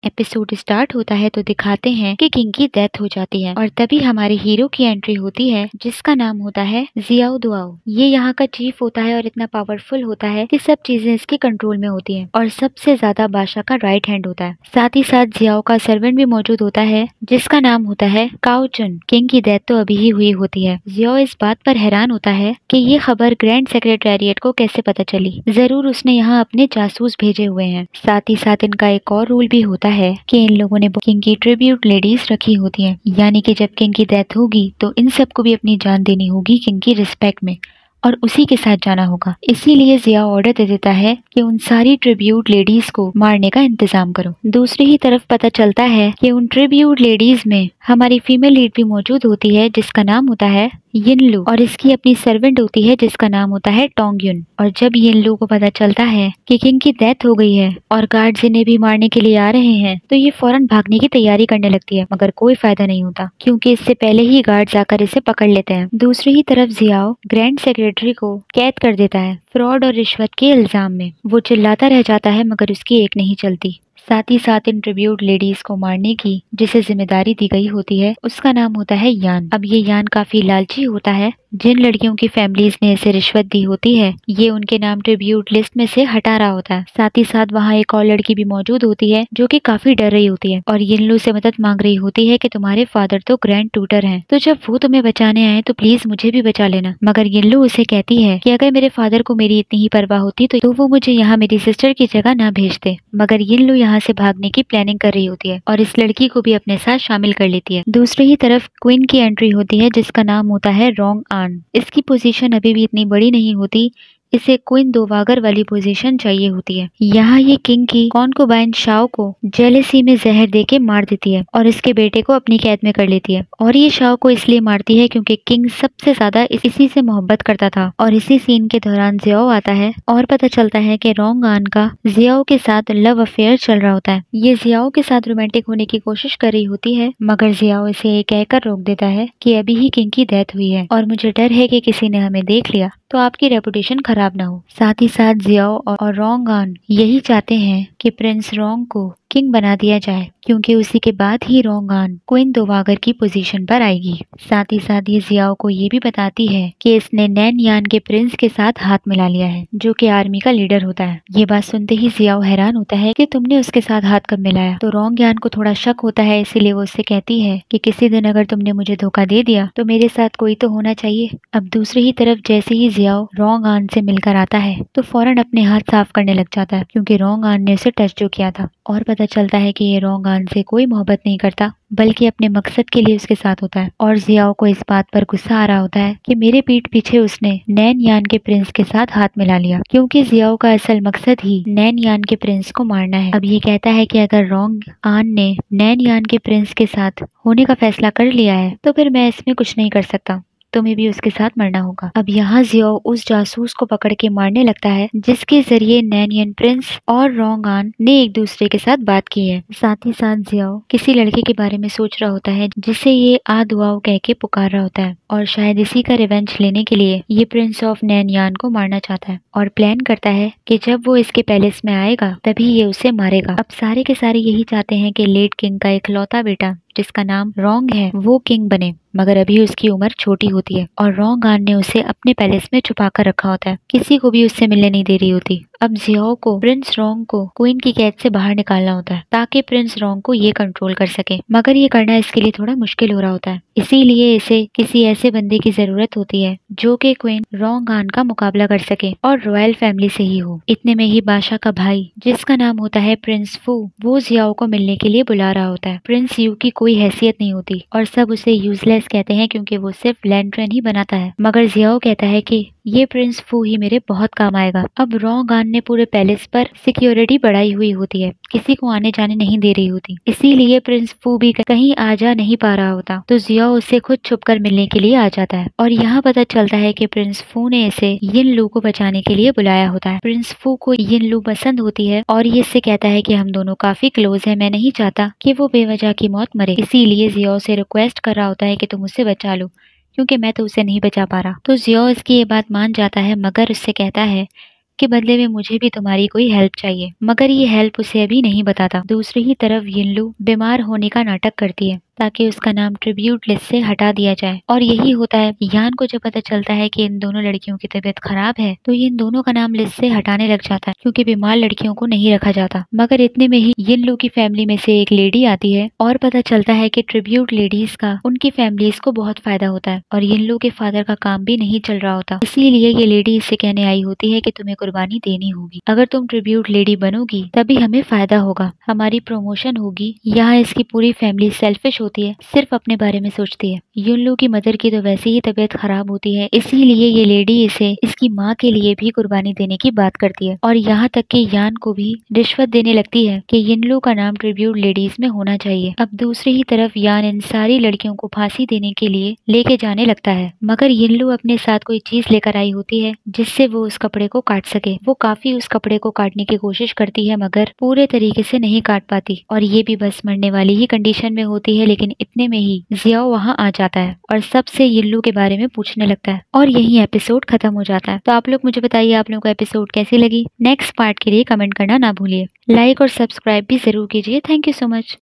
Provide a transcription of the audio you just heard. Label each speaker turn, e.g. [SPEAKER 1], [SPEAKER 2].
[SPEAKER 1] Episode start होता है तो दिखाते हैं कि किंग की डेथ हो जाती है और तभी हमारे हीरो की एंट्री होती है जिसका नाम होता है जियाओ दुआओ। ये यहाँ का चीफ होता है और इतना पावरफुल होता है कि सब चीजें इसके कंट्रोल में होती हैं और सबसे ज्यादा बादशाह का राइट हैंड होता है। साथ ही साथ जियाओ का सर्वेंट भी मौजूद होता है जिसका नाम होता है काओ चुन। किंग की डेथ तो अभी ही हुई होती है। जियाओ इस बात पर हैरान होता है कि ये खबर ग्रैंड सेक्रेटेरिएट को कैसे पता चली। जरूर उसने यहाँ अपने जासूस भेजे हुए हैं। साथ ही साथ इनका एक और रूल भी होता है कि इन लोगों ने किंग की ट्रिब्यूट लेडीज रखी होती हैं, यानी कि जब किंग की डेथ होगी तो इन सबको भी अपनी जान देनी होगी किंग की रिस्पेक्ट में और उसी के साथ जाना होगा। इसीलिए जिया ऑर्डर दे देता है कि उन सारी ट्रिब्यूट लेडीज को मारने का इंतजाम करो। दूसरी ही तरफ पता चलता है कि उन ट्रिब्यूट लेडीज में हमारी फीमेल लीड भी मौजूद होती है जिसका नाम होता है यिनलू और इसकी अपनी सर्वेंट होती है जिसका नाम होता है टोंगयुन। और जब यिनलू को पता चलता है कि किंग की डेथ हो गई है और गार्ड्स इन्हें भी मारने के लिए आ रहे हैं तो ये फौरन भागने की तैयारी करने लगती है, मगर कोई फायदा नहीं होता क्योंकि इससे पहले ही गार्ड्स आकर इसे पकड़ लेते हैं। दूसरी ही तरफ जियाओ ग्रैंड सेक्रेटरी को कैद कर देता है फ्रॉड और रिश्वत के इल्जाम में। वो चिल्लाता रह जाता है मगर उसकी एक नहीं चलती। साथ ही साथ इन ट्रिब्यूट लेडीज को मारने की जिसे जिम्मेदारी दी गई होती है उसका नाम होता है यान। अब ये यान काफी लालची होता है। जिन लड़कियों की फैमिलीज ने इसे रिश्वत दी होती है ये उनके नाम ट्रिब्यूट लिस्ट में से हटा रहा होता है। साथ ही साथ वहाँ एक और लड़की भी मौजूद होती है जो कि काफी डर रही होती है और यिनलू से मदद मांग रही होती है कि तुम्हारे फादर तो ग्रैंड ट्यूटर हैं, तो जब वो तुम्हें बचाने आए तो प्लीज मुझे भी बचा लेना। मगर यिनलू उसे कहती है कि अगर मेरे फादर को मेरी इतनी ही परवाह होती तो वो मुझे यहाँ मेरी सिस्टर की जगह ना भेजते। मगर यिनलू यहाँ से भागने की प्लानिंग कर रही होती है और इस लड़की को भी अपने साथ शामिल कर लेती है। दूसरी ही तरफ क्वीन की एंट्री होती है जिसका नाम होता है रोंग आन। इसकी पोजीशन अभी भी इतनी बड़ी नहीं होती, इसे क्वीन दोवागर वाली पोजीशन चाहिए होती है। यहाँ ये किंग की कॉन्कुबाइन शाओ को जेलेसी में जहर देके मार देती है और इसके बेटे को अपनी कैद में कर लेती है। और ये शाओ को इसलिए मारती है क्योंकि किंग सबसे ज्यादा इसी से मोहब्बत करता था। और इसी सीन के दौरान जियाओ आता है और पता चलता है कि रोंग आन का जियाओ के साथ लव अफेयर चल रहा होता है। ये जियाओ के साथ रोमांटिक होने की कोशिश कर रही होती है मगर जियाओ इसे ये कहकर रोक देता है कि अभी ही किंग की डेथ हुई है और मुझे डर है कि किसी ने हमें देख लिया तो आपकी रेपुटेशन खराब ना हो। साथ ही साथ जियाओ और रोंग आन यही चाहते हैं कि प्रिंस रोंग को किंग बना दिया जाए क्योंकि उसी के बाद ही रोंग आन क्वीन दोवागर की पोजीशन पर आएगी। साथ ही साथ ये जियाओ को ये भी बताती है कि इसने नैन यान के प्रिंस के साथ हाथ मिला लिया है जो कि आर्मी का लीडर होता है। ये बात सुनते ही जियाओ हैरान होता है कि तुमने उसके साथ हाथ कब मिलाया। तो रोंग यान को थोड़ा शक होता है, इसीलिए वो उससे कहती है कि किसी दिन अगर तुमने मुझे धोखा दे दिया तो मेरे साथ कोई तो होना चाहिए। अब दूसरी ही तरफ जैसे ही जियाओ रोंग आन से मिलकर आता है तो फौरन अपने हाथ साफ करने लग जाता है क्योंकि रोंग आन ने उसे टच जो किया था और पता चलता है कि ये रोंग आन से कोई मोहब्बत नहीं करता बल्कि अपने मकसद के लिए उसके साथ होता है। और जियाओ को इस बात पर गुस्सा आ रहा होता है कि मेरे पीठ पीछे उसने नैन यान के प्रिंस के साथ हाथ मिला लिया क्योंकि जियाओ का असल मकसद ही नैन यान के प्रिंस को मारना है। अब ये कहता है कि अगर रोंग आन ने नैन यान के प्रिंस के साथ होने का फैसला कर लिया है तो फिर मैं इसमें कुछ नहीं कर सकता, तुम्हें भी उसके साथ मरना होगा। अब यहाँ जियाओ उस जासूस को पकड़ के मारने लगता है जिसके जरिए नैनियन प्रिंस और रोंग आन ने एक दूसरे के साथ बात की है। साथ ही साथ जियाओ किसी लड़के के बारे में सोच रहा होता है जिसे ये आ दुआओ कह के पुकार रहा होता है और शायद इसी का रिवेंज लेने के लिए ये प्रिंस ऑफ नैनयान को मारना चाहता है और प्लान करता है कि जब वो इसके पैलेस में आएगा तभी ये उसे मारेगा। अब सारे के सारे यही चाहते हैं कि लेट किंग का इकलौता बेटा जिसका नाम रोंग है वो किंग बने, मगर अभी उसकी उम्र छोटी होती है और रोंग आन ने उसे अपने पैलेस में छुपा कर रखा होता है, किसी को भी उससे मिलने नहीं दे रही होती। अब जियाओ को प्रिंस रोंग को क्वीन की कैद से बाहर निकालना होता है ताकि प्रिंस रोंग को ये कंट्रोल कर सके, मगर ये करना इसके लिए थोड़ा मुश्किल हो रहा होता है। इसीलिए इसे किसी ऐसे बंदे की जरूरत होती है जो कि क्वीन रोंग आन का मुकाबला कर सके और रॉयल फैमिली से ही हो। इतने में ही बादशाह का भाई जिसका नाम होता है प्रिंस फू वो जियाओ को मिलने के लिए बुला रहा होता है। प्रिंस यू की कोई हैसियत नहीं होती और सब उसे यूजलेस कहते हैं क्योंकि वो सिर्फ लैंड्रेन ही बनाता है, मगर जियाओ कहता है कि ये प्रिंस फू ही मेरे बहुत काम आएगा। अब रोंग आन ने पूरे पैलेस पर सिक्योरिटी बढ़ाई हुई होती है, किसी को आने जाने नहीं दे रही होती, इसीलिए प्रिंस फू भी कहीं आ जा नहीं पा रहा होता। तो जियाओ उससे खुद छुपकर मिलने के लिए आ जाता है और यहाँ पता चलता है कि प्रिंस फू ने इसे यिनलू को बचाने के लिए बुलाया होता है। प्रिंस फू को यिनलू पसंद होती है और ये इससे कहता है कि हम दोनों काफी क्लोज हैं, मैं नहीं चाहता कि वो बेवजह की मौत मरे, इसीलिए जियाओ से रिक्वेस्ट कर रहा होता है कि तुम उससे बचा लो क्योंकि मैं तो उसे नहीं बचा पा रहा। तो जियाओ इसकी ये बात मान जाता है मगर उससे कहता है कि बदले में मुझे भी तुम्हारी कोई हेल्प चाहिए, मगर ये हेल्प उसे अभी नहीं बताता। दूसरी ही तरफ यिनलू बीमार होने का नाटक करती है ताकि उसका नाम ट्रिब्यूट लिस्ट से हटा दिया जाए। और यही होता है, यान को जब पता चलता है कि इन दोनों लड़कियों की तबीयत खराब है तो ये इन दोनों का नाम लिस्ट से हटाने लग जाता है, क्योंकि बीमार लड़कियों को नहीं रखा जाता। मगर इतने में ही यिनलू की फैमिली में से एक लेडी आती है और पता चलता है कि ट्रिब्यूट लेडीज का उनकी फैमिलीज को बहुत फायदा होता है और यिनलू के फादर का काम भी नहीं चल रहा होता। इसीलिए ये लेडी इससे कहने आई होती है कि तुम्हें कुर्बानी देनी होगी। अगर तुम ट्रिब्यूट लेडी बनोगी तभी हमें फायदा होगा, हमारी प्रमोशन होगी। यहाँ इसकी पूरी फैमिली सेल्फिश होती है, सिर्फ अपने बारे में सोचती है। यिनलू की मदर की तो वैसे ही तबीयत खराब होती है, इसीलिए ये लेडी इसे इसकी माँ के लिए भी कुर्बानी देने की बात करती है। और यहाँ तक कि यान को भी रिश्वत देने लगती है कि यिनलू का नाम ट्रिब्यूट लेडीज में होना चाहिए। अब दूसरी ही तरफ यान इन सारी लड़कियों को फांसी देने के लिए लेके जाने लगता है, मगर यिनलू अपने साथ कोई चीज लेकर आई होती है जिससे वो उस कपड़े को काट सके। वो काफी उस कपड़े को काटने की कोशिश करती है मगर पूरे तरीके से नहीं काट पाती और ये भी बस मरने वाली ही कंडीशन में होती है। लेकिन इतने में ही जियाओ वहाँ आ जाता है और सबसे यिनलू के बारे में पूछने लगता है और यही एपिसोड खत्म हो जाता है। तो आप लोग मुझे बताइए आप लोगों को एपिसोड कैसी लगी। नेक्स्ट पार्ट के लिए कमेंट करना ना भूलिए। लाइक और सब्सक्राइब भी जरूर कीजिए। Thank you so much.